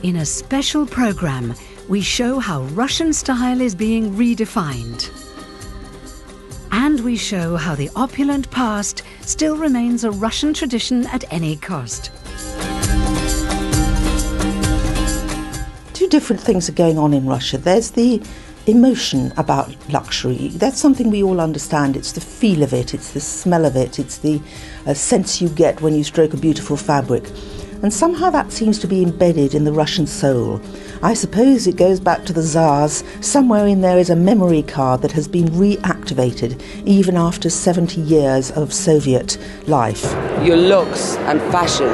In a special program, we show how Russian style is being redefined. And we show how the opulent past still remains a Russian tradition at any cost. Two different things are going on in Russia. There's the emotion about luxury. That's something we all understand. It's the feel of it, it's the smell of it, it's the sense you get when you stroke a beautiful fabric. And somehow that seems to be embedded in the Russian soul. I suppose it goes back to the Tsars. Somewhere in there is a memory card that has been reactivated even after 70 years of Soviet life. Your looks and fashion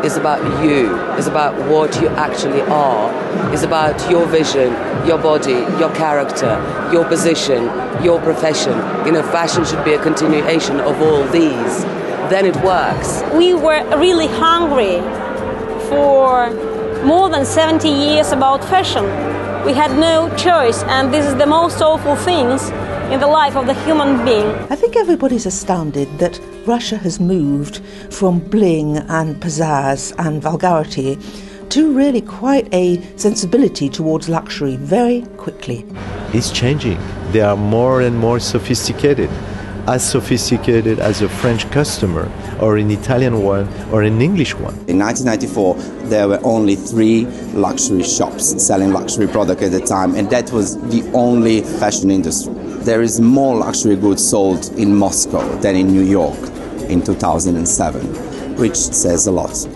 is about you, is about what you actually are, is about your vision, your body, your character, your position, your profession. You know, fashion should be a continuation of all these. Then it works. We were really hungry for more than 70 years about fashion. We had no choice, and this is the most awful things in the life of the human being. I think everybody's astounded that Russia has moved from bling and pizzazz and vulgarity to really quite a sensibility towards luxury very quickly. It's changing. They are more and more sophisticated as a French customer or an Italian one or an English one. In 1994, there were only 3 luxury shops selling luxury products at the time, and that was the only fashion industry. There is more luxury goods sold in Moscow than in New York in 2007, which says a lot.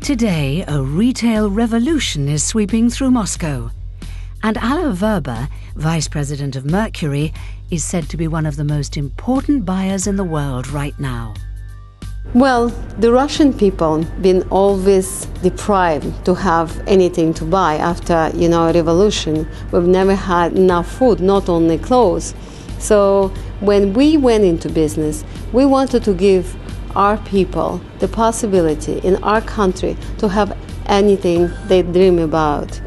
Today, a retail revolution is sweeping through Moscow. And Alla Verba, vice president of Mercury, is said to be one of the most important buyers in the world right now. Well, the Russian people been always deprived to have anything to buy after, revolution. We've never had enough food, not only clothes. So when we went into business, we wanted to give our people the possibility in our country to have anything they dream about.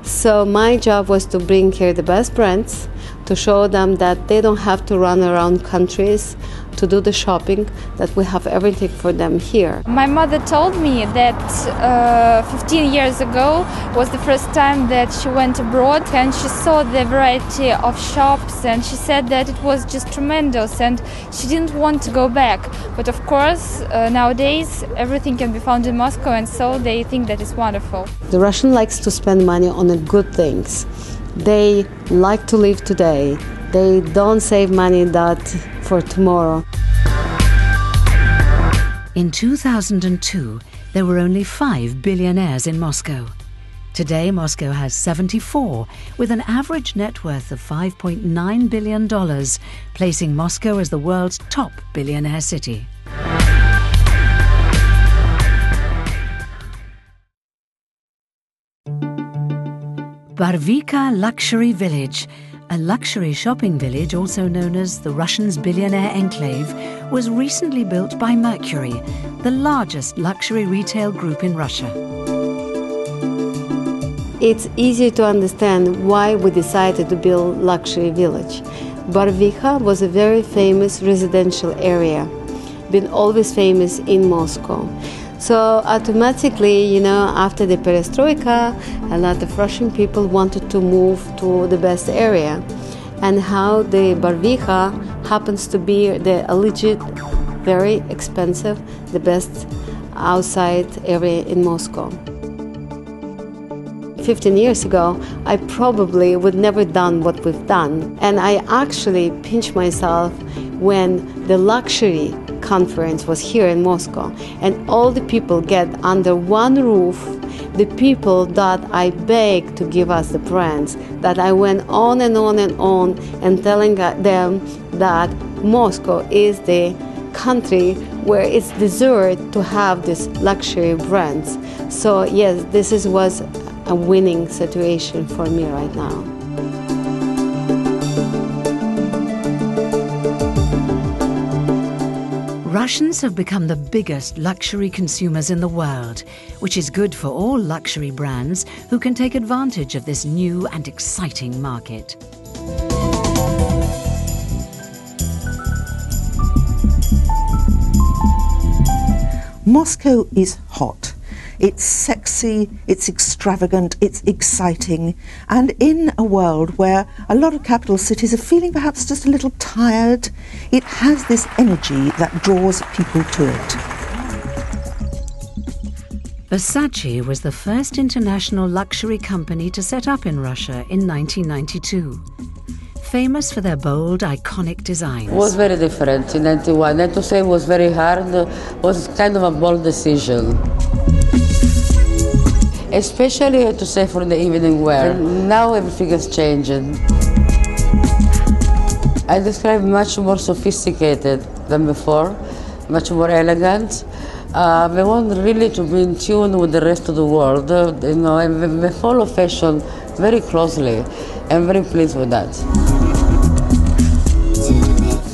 So my job was to bring here the best brands, to show them that they don't have to run around countries to do the shopping, that we have everything for them here. My mother told me that 15 years ago was the first time that she went abroad, and she saw the variety of shops, and she said that it was just tremendous and she didn't want to go back. But of course, nowadays everything can be found in Moscow, and so they think that it's wonderful. The Russian likes to spend money on the good things. They like to live today. They don't save money that for tomorrow. In 2002, there were only 5 billionaires in Moscow. Today, Moscow has 74, with an average net worth of $5.9 billion, placing Moscow as the world's top billionaire city. Barvika Luxury Village, a luxury shopping village also known as the Russians' billionaire enclave, was recently built by Mercury, the largest luxury retail group in Russia. It's easy to understand why we decided to build luxury village. Barvika was a very famous residential area, been always famous in Moscow. So automatically, after the perestroika, a lot of Russian people wanted to move to the best area. And how the Barvika happens to be the alleged, very expensive, the best outside area in Moscow. 15 years ago, I probably would never done what we've done. And I actually pinched myself when the luxury conference was here in Moscow, and all the people get under one roof, the people that I begged to give us the brands, that I went on and on and on and telling them that Moscow is the country where it's deserved to have these luxury brands. So yes, was a winning situation for me right now. Russians have become the biggest luxury consumers in the world, which is good for all luxury brands who can take advantage of this new and exciting market. Moscow is hot. It's sexy, it's extravagant, it's exciting, and in a world where a lot of capital cities are feeling perhaps just a little tired, it has this energy that draws people to it. Versace was the first international luxury company to set up in Russia in 1992. Famous for their bold, iconic designs. It was very different in 91. And to say it was very hard was kind of a bold decision. Especially to say for the evening wear. Now everything has changed. I describe much more sophisticated than before, much more elegant. We want really to be in tune with the rest of the world. And we follow fashion very closely. I'm very pleased with that.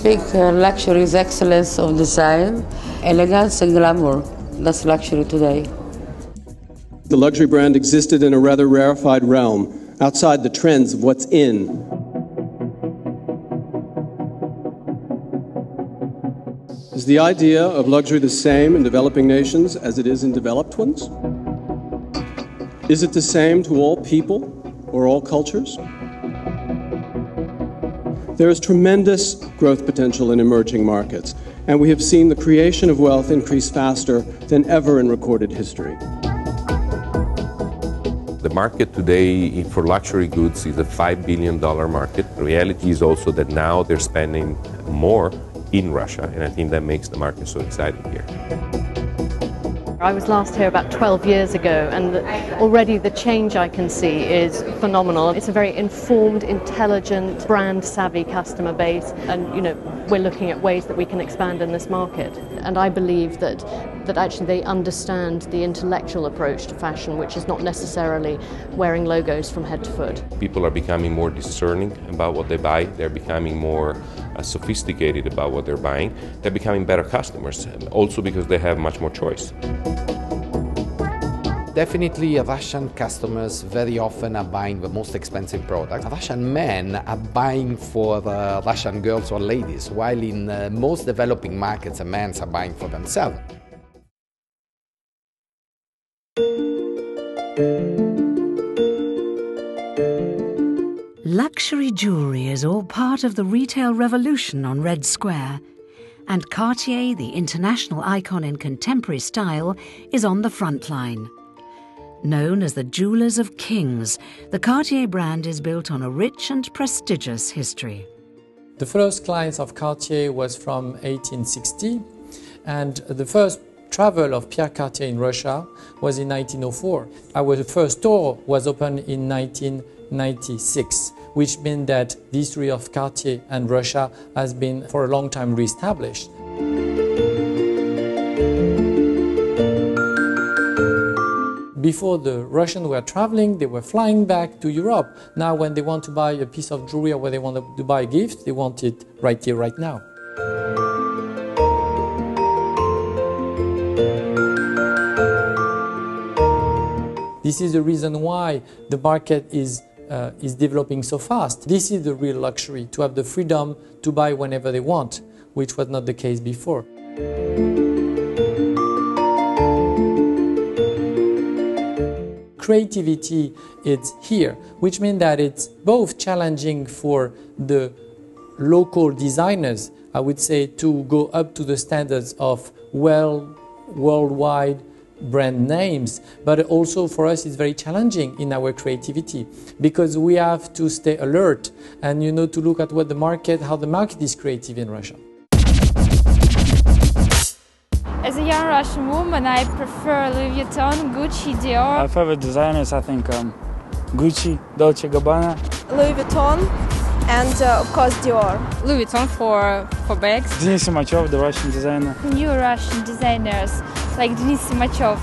I think luxury is excellence of design, elegance and glamour. That's luxury today. The luxury brand existed in a rather rarefied realm, outside the trends of what's in. Is the idea of luxury the same in developing nations as it is in developed ones? Is it the same to all people or all cultures? There is tremendous growth potential in emerging markets, and we have seen the creation of wealth increase faster than ever in recorded history. The market today for luxury goods is a $5 billion market. The reality is also that now they're spending more in Russia, and I think that makes the market so exciting here. I was last here about 12 years ago, and already the change I can see is phenomenal. It's a very informed, intelligent, brand-savvy customer base, and we're looking at ways that we can expand in this market. And I believe that actually they understand the intellectual approach to fashion, which is not necessarily wearing logos from head to foot. People are becoming more discerning about what they buy. They're becoming more sophisticated about what they're buying. They're becoming better customers, also because they have much more choice. Definitely Russian customers very often are buying the most expensive products. Russian men are buying for Russian girls or ladies, while in most developing markets, the men are buying for themselves. Luxury jewellery is all part of the retail revolution on Red Square, and Cartier, the international icon in contemporary style, is on the front line. Known as the Jewellers of Kings, the Cartier brand is built on a rich and prestigious history. The first clients of Cartier was from 1860, and the first travel of Pierre Cartier in Russia was in 1904. Our first store was opened in 1996, which means that the history of Cartier and Russia has been for a long time re-established. Before the Russians were traveling, they were flying back to Europe. Now when they want to buy a piece of jewelry or when they want to buy a gift, they want it right here, right now. This is the reason why the market is developing so fast. This is the real luxury, to have the freedom to buy whenever they want, which was not the case before. Creativity is here, which means that it's both challenging for the local designers, I would say, to go up to the standards of worldwide brand names, but also for us it's very challenging in our creativity, because we have to stay alert and to look at what how the market is creative in Russia. As a young Russian woman, I prefer Louis Vuitton, Gucci, Dior. My favorite designers, I think, Gucci, Dolce & Gabbana. Louis Vuitton and, of course, Dior. Louis Vuitton for bags. Denis Simachov, the Russian designer. New Russian designers, like Denis Simachov.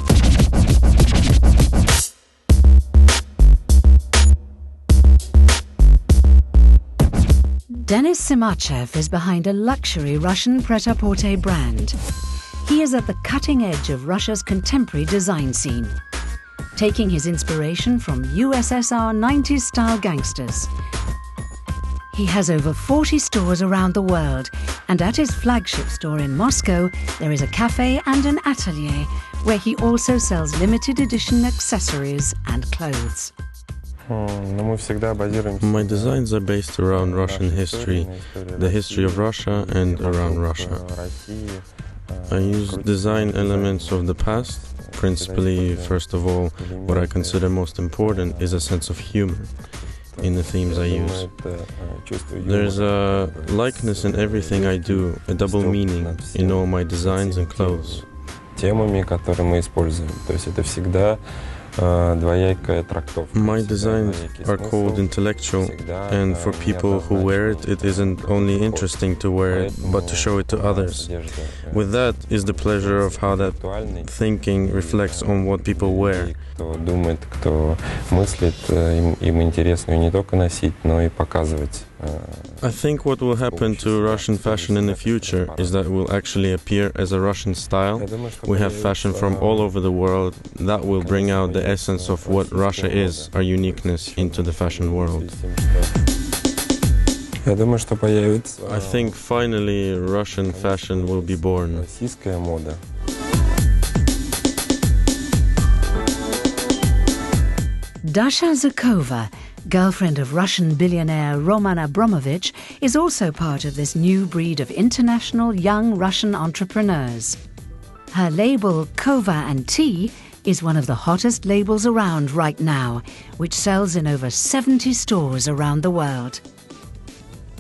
Denis Simachev is behind a luxury Russian pret-a-porter brand. He is at the cutting edge of Russia's contemporary design scene, taking his inspiration from USSR 90s-style gangsters. He has over 40 stores around the world, and at his flagship store in Moscow, there is a cafe and an atelier where he also sells limited edition accessories and clothes. My designs are based around Russian history, the history of Russia and around Russia. I use design elements of the past. Principally, first of all, what I consider most important is a sense of humor in the themes I use. There's a likeness in everything I do, a double meaning in all my designs and clothes. My designs are called intellectual, and for people who wear it, it isn't only interesting to wear it, but to show it to others. With that is the pleasure of how that thinking reflects on what people wear. I think what will happen to Russian fashion in the future is that it will actually appear as a Russian style. We have fashion from all over the world that will bring out the essence of what Russia is, our uniqueness, into the fashion world. I think finally Russian fashion will be born. Dasha Zakova, girlfriend of Russian billionaire Roman Abramovich, is also part of this new breed of international young Russian entrepreneurs. Her label, Kova & T, is one of the hottest labels around right now, which sells in over 70 stores around the world.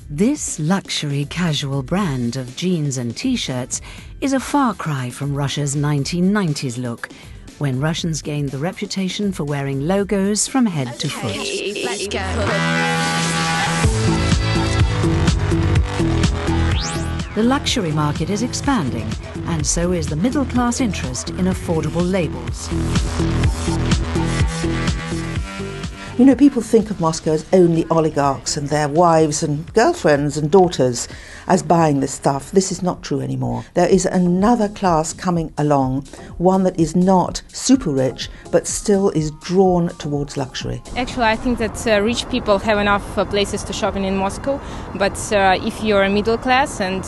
This luxury casual brand of jeans and t-shirts is a far cry from Russia's 1990s look, when Russians gained the reputation for wearing logos from head to foot. Let's go. The luxury market is expanding, and so is the middle-class interest in affordable labels. You know, people think of Moscow as only oligarchs and their wives and girlfriends and daughters as buying this stuff. This is not true anymore. There is another class coming along, one that is not super rich, but still is drawn towards luxury. Actually, I think that rich people have enough places to shop in Moscow, but if you're a middle class and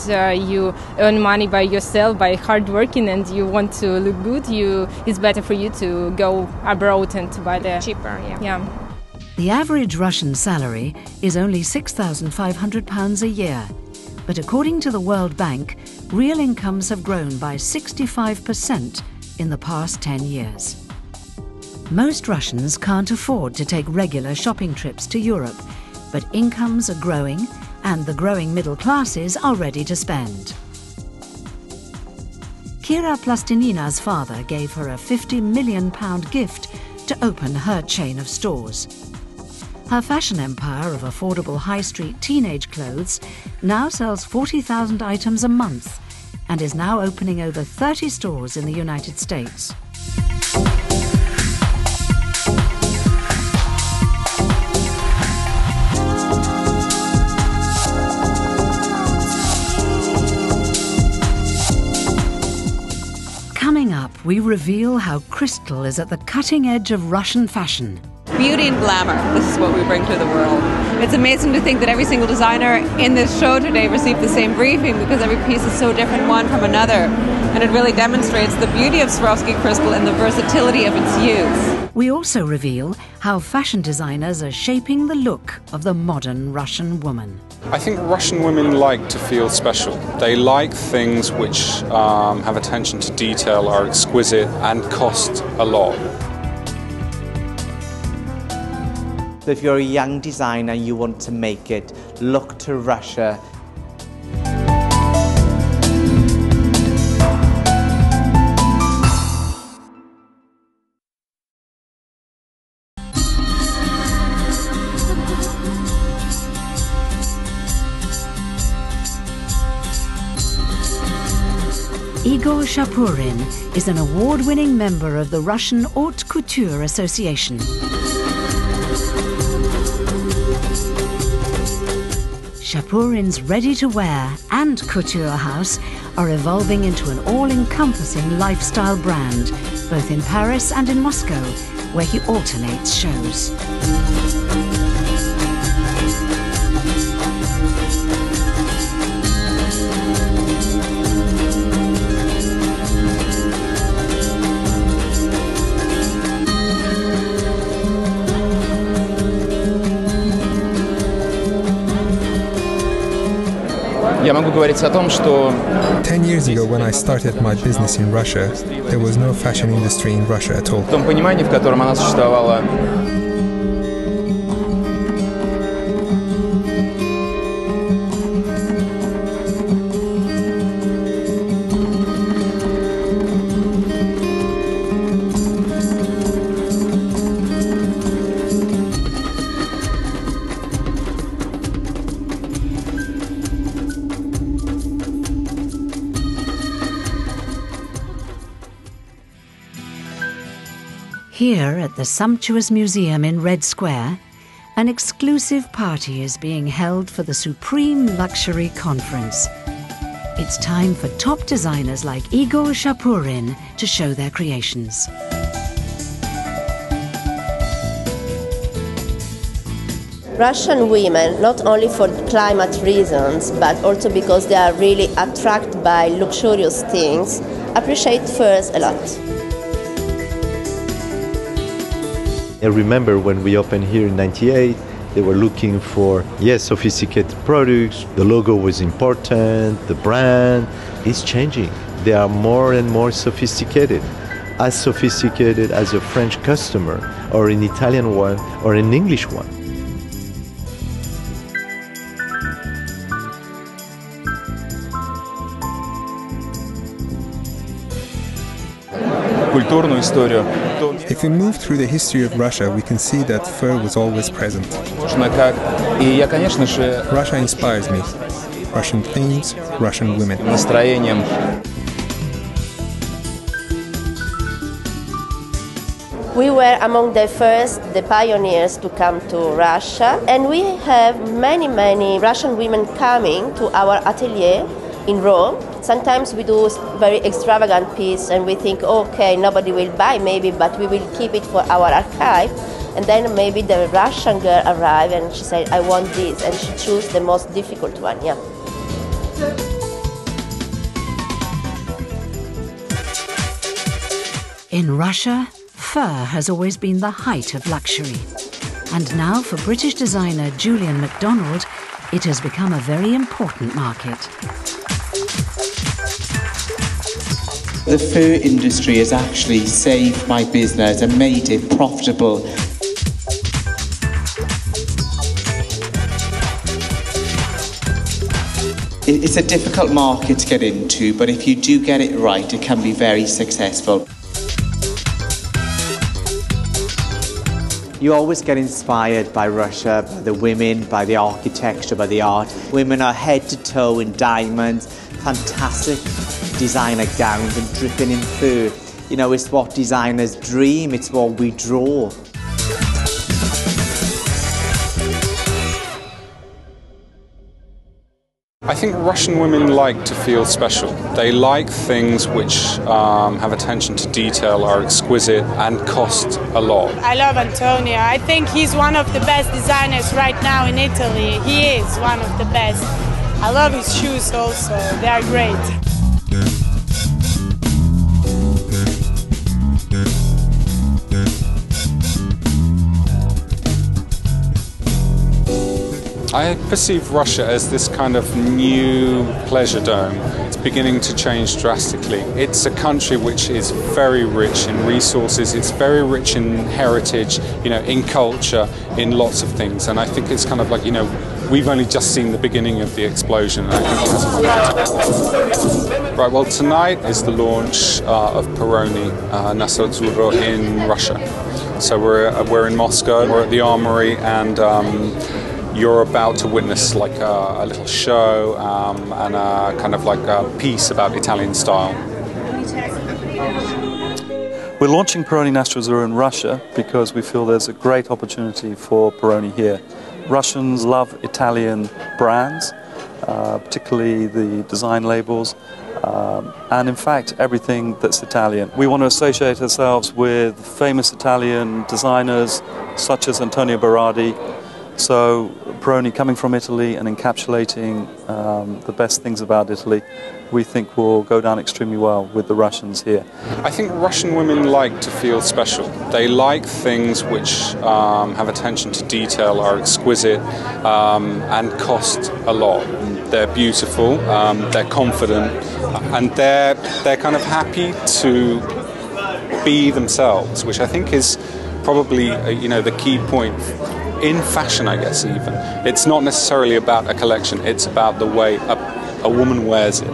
you earn money by yourself, by hard working, and you want to look good, it's better for you to go abroad and to buy the cheaper. Yeah. The average Russian salary is only £6,500 a year, but according to the World Bank, real incomes have grown by 65% in the past 10 years. Most Russians can't afford to take regular shopping trips to Europe, but incomes are growing and the growing middle classes are ready to spend. Kira Plastinina's father gave her a £50 million gift to open her chain of stores. Her fashion empire of affordable high street teenage clothes now sells 40,000 items a month and is now opening over 30 stores in the United States. Coming up, we reveal how Crystal is at the cutting edge of Russian fashion. Beauty and glamour, this is what we bring to the world. It's amazing to think that every single designer in this show today received the same briefing because every piece is so different one from another. And it really demonstrates the beauty of Swarovski crystal and the versatility of its use. We also reveal how fashion designers are shaping the look of the modern Russian woman. I think Russian women like to feel special. They like things which have attention to detail, are exquisite and cost a lot. So if you're a young designer and you want to make it, look to Russia. Igor Shapurin is an award-winning member of the Russian Haute Couture Association. Shapurin's ready-to-wear and couture house are evolving into an all-encompassing lifestyle brand, both in Paris and in Moscow, where he alternates shows. Я могу говорить о том, что 10 years ago, when I started my business in Russia, there was no fashion industry in Russia at all. в том понимании, в котором она существовала, Here at the sumptuous museum in Red Square, an exclusive party is being held for the Supreme Luxury Conference. It's time for top designers like Igor Shapurin to show their creations. Russian women, not only for climate reasons, but also because they are really attracted by luxurious things, appreciate furs a lot. I remember when we opened here in '98, they were looking for, sophisticated products. The logo was important, the brand is changing. They are more and more sophisticated as a French customer, or an Italian one, or an English one. Культурную историю. If we move through the history of Russia, we can see that fur was always present. Russia inspires me. Russian themes, Russian women. We were among the pioneers to come to Russia, and we have many Russian women coming to our atelier in Rome. Sometimes we do very extravagant piece and we think, okay, nobody will buy maybe, but we will keep it for our archive. And then maybe the Russian girl arrived and she said, I want this, and she chose the most difficult one, yeah. In Russia, fur has always been the height of luxury. And now for British designer Julian MacDonald, it has become a very important market. The fur industry has actually saved my business and made it profitable. It's a difficult market to get into, but if you do get it right, it can be very successful. You always get inspired by Russia, by the women, by the architecture, by the art. Women are head to toe in diamonds, fantastic designer gowns and dripping in fur. You know, it's what designers dream, it's what we draw. I think Russian women like to feel special. They like things which have attention to detail, are exquisite and cost a lot. I love Antonio. I think he's one of the best designers right now in Italy. He is one of the best. I love his shoes also. They are great. I perceive Russia as this kind of new pleasure dome. It's beginning to change drastically. It's a country which is very rich in resources, it's very rich in heritage, in culture, in lots of things. And I think it's kind of like, we've only just seen the beginning of the explosion. And I think right, well, tonight is the launch of Peroni Naso Azzurro in Russia. So we're in Moscow, we're at the Armory, and you're about to witness like a little show and a kind of like a piece about Italian style. We're launching Peroni Naso Azzurro in Russia because we feel there's a great opportunity for Peroni here. Russians love Italian brands, particularly the design labels, and in fact everything that's Italian. We want to associate ourselves with famous Italian designers such as Antonio Berardi. So Peroni coming from Italy and encapsulating the best things about Italy, we think will go down extremely well with the Russians here. I think Russian women like to feel special. They like things which have attention to detail, are exquisite, and cost a lot. They're beautiful, they're confident, and they're kind of happy to be themselves, which I think is probably the key point in fashion, I guess. Even it's not necessarily about a collection; it's about the way a woman wears it.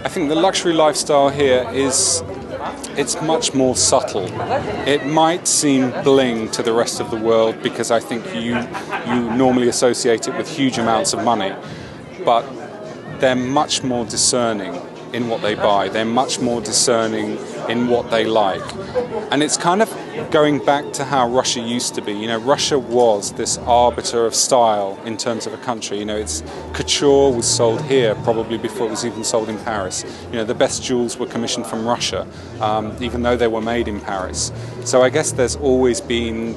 I think the luxury lifestyle here it's much more subtle. It might seem bling to the rest of the world because I think you normally associate it with huge amounts of money, but they're much more discerning in what they buy. They're much more discerning in what they like. And it's kind of going back to how Russia used to be. Russia was this arbiter of style in terms of a country. It's couture was sold here probably before it was even sold in Paris. The best jewels were commissioned from Russia, even though they were made in Paris. So I guess there's always been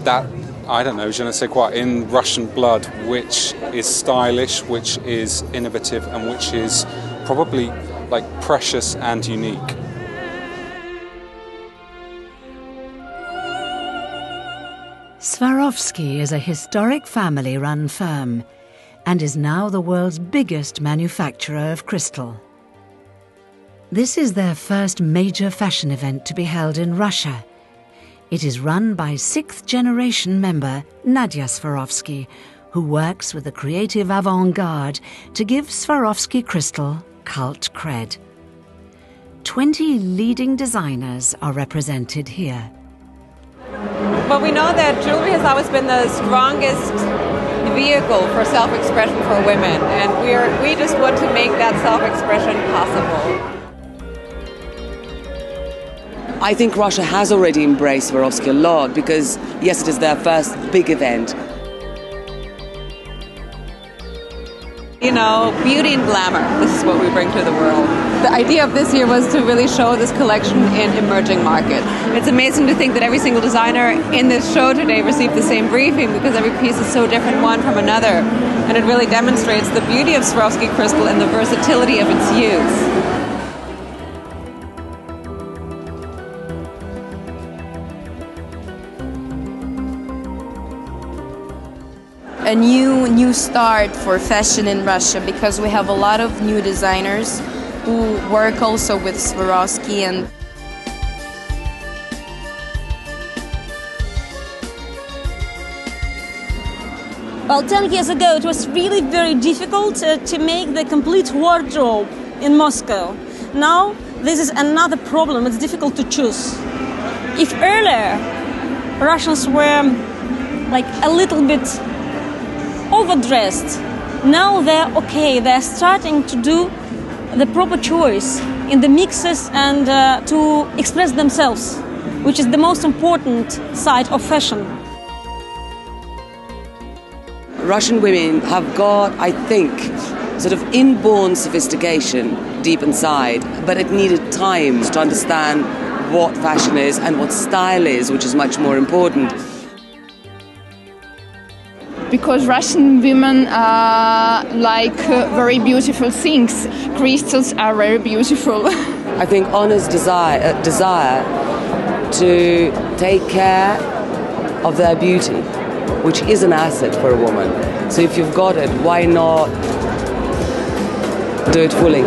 that, I don't know, je ne sais quoi, in Russian blood, which is stylish, which is innovative, and which is probably like precious and unique. Swarovski is a historic family-run firm and is now the world's biggest manufacturer of crystal. This is their first major fashion event to be held in Russia. It is run by sixth-generation member Nadia Swarovski, who works with the creative avant-garde to give Swarovski crystal cult cred. 20 leading designers are represented here. But we know that jewelry has always been the strongest vehicle for self-expression for women, and we just want to make that self-expression possible. I think Russia has already embraced Swarovski a lot because, yes, it is their first big event. Beauty and glamour, this is what we bring to the world. The idea of this year was to really show this collection in emerging markets. It's amazing to think that every single designer in this show today received the same briefing because every piece is so different one from another. And it really demonstrates the beauty of Swarovski crystal and the versatility of its use. A new start for fashion in Russia because we have a lot of new designers who work also with Swarovski. And well, 10 years ago it was really very difficult to make the complete wardrobe in Moscow. Now this is another problem, it's difficult to choose. If earlier Russians were like a little bit overdressed, now they're okay, they're starting to do the proper choice in the mixes and to express themselves, which is the most important side of fashion. Russian women have got, I think, sort of inborn sophistication deep inside, but it needed time to understand what fashion is and what style is, which is much more important. because Russian women like very beautiful things. Crystals are very beautiful. I think honest desire to take care of their beauty, which is an asset for a woman. So if you've got it, why not do it fully?